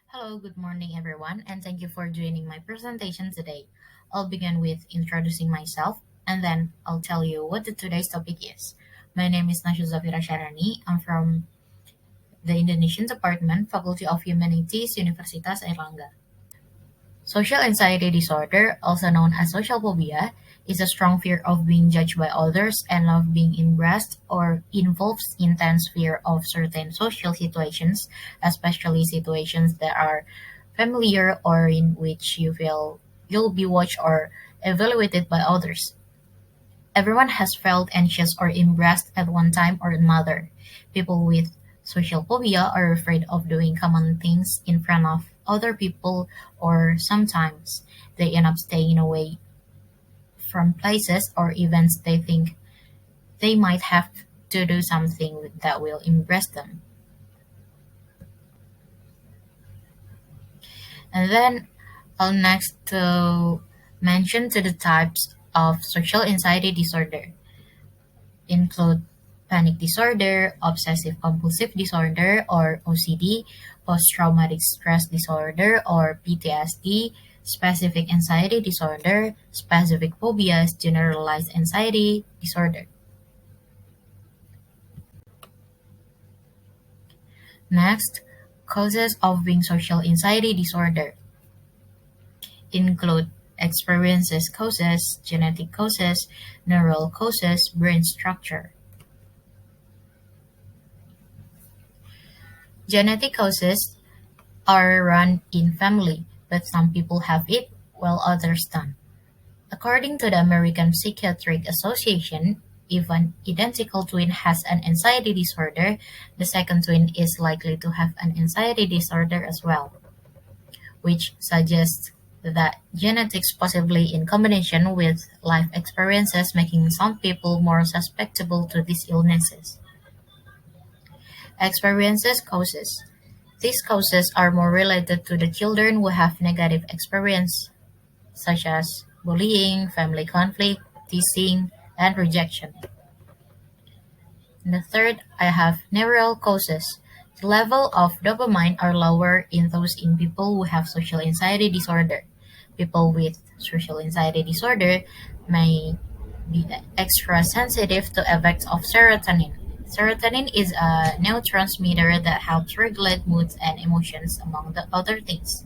Hello, good morning, everyone, and thank you for joining my presentation today. I'll begin with introducing myself, and then I'll tell you what today's topic is. My name is Zafirah Syahrani. I'm from the Indonesian Department, Faculty of Humanities, Universitas Airlangga. Social anxiety disorder, also known as social phobia, is a strong fear of being judged by others and of being embarrassed or involves intense fear of certain social situations, especially situations that are familiar or in which you feel you'll be watched or evaluated by others. Everyone has felt anxious or embarrassed at one time or another. People with social phobia are afraid of doing common things in front of other people, or sometimes they end up staying away from places or events they think they might have to do something that will impress them. And then I'll next to mention to the types of social anxiety disorder include panic disorder, obsessive compulsive disorder or OCD, post-traumatic stress disorder or PTSD, specific anxiety disorder, specific phobias, generalized anxiety disorder. Next, causes of being social anxiety disorder include experiences causes, genetic causes, neural causes, brain structure. Genetic causes are run in family, but some people have it while others don't. According to the American Psychiatric Association, if an identical twin has an anxiety disorder, the second twin is likely to have an anxiety disorder as well, which suggests that genetics possibly in combination with life experiences making some people more susceptible to these illnesses. Experiences causes. These causes are more related to the children who have negative experience, such as bullying, family conflict, teasing, and rejection. And the third, I have neural causes. The level of dopamine are lower in those in people who have social anxiety disorder. People with social anxiety disorder may be extra sensitive to effects of serotonin. Serotonin is a neurotransmitter that helps regulate moods and emotions, among the other things.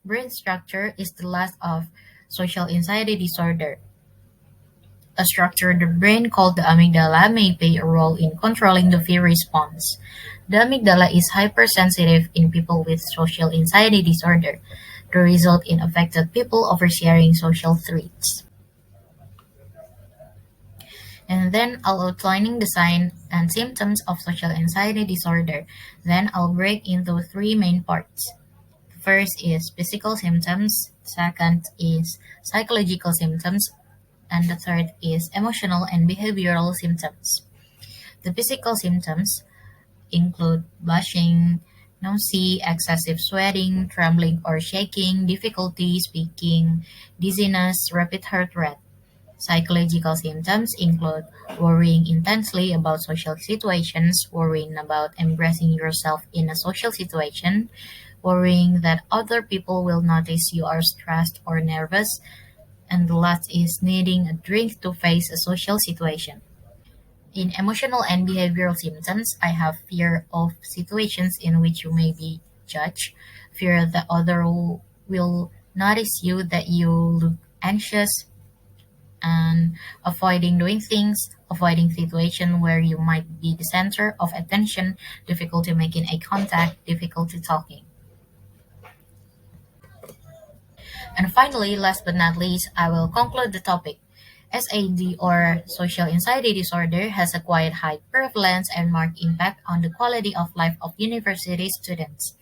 Brain structure is the last of social anxiety disorder. A structure in the brain called the amygdala may play a role in controlling the fear response. The amygdala is hypersensitive in people with social anxiety disorder. The result in affected people oversharing social threats. And then I'll outlining the signs and symptoms of social anxiety disorder. Then I'll break into three main parts. First is physical symptoms, second is psychological symptoms, and the third is emotional and behavioral symptoms. The physical symptoms include blushing, nausea, excessive sweating, trembling or shaking, difficulty speaking, dizziness, rapid heart rate. Psychological symptoms include worrying intensely about social situations, worrying about embracing yourself in a social situation, worrying that other people will notice you are stressed or nervous, and the last is needing a drink to face a social situation. In emotional and behavioral symptoms, I have fear of situations in which you may be judged, fear that others will notice you, that you look anxious, and avoiding doing things, avoiding situations where you might be the center of attention, difficulty making eye contact, difficulty talking. And finally, last but not least, I will conclude the topic. SAD or social anxiety disorder has a quite high prevalence and marked impact on the quality of life of university students.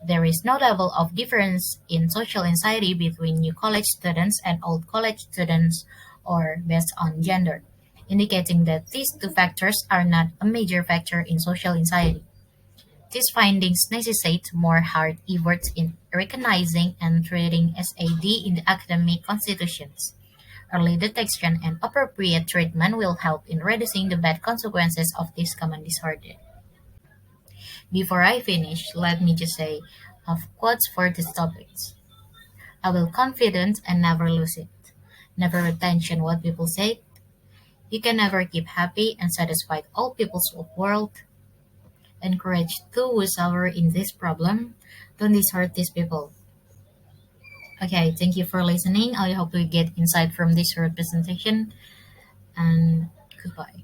There is no level of difference in social anxiety between new college students and old college students or based on gender, indicating that these two factors are not a major factor in social anxiety. These findings necessitate more hard efforts in recognizing and treating SAD in the academic constitutions. Early detection and appropriate treatment will help in reducing the bad consequences of this common disorder. Before I finish, let me just say of quotes for these topics. I will confident and never lose it. Never attention what people say. You can never keep happy and satisfied all people's world. Encourage those who suffer in this problem. Don't dishonor these people. Okay, thank you for listening. I hope you get insight from this short presentation and goodbye.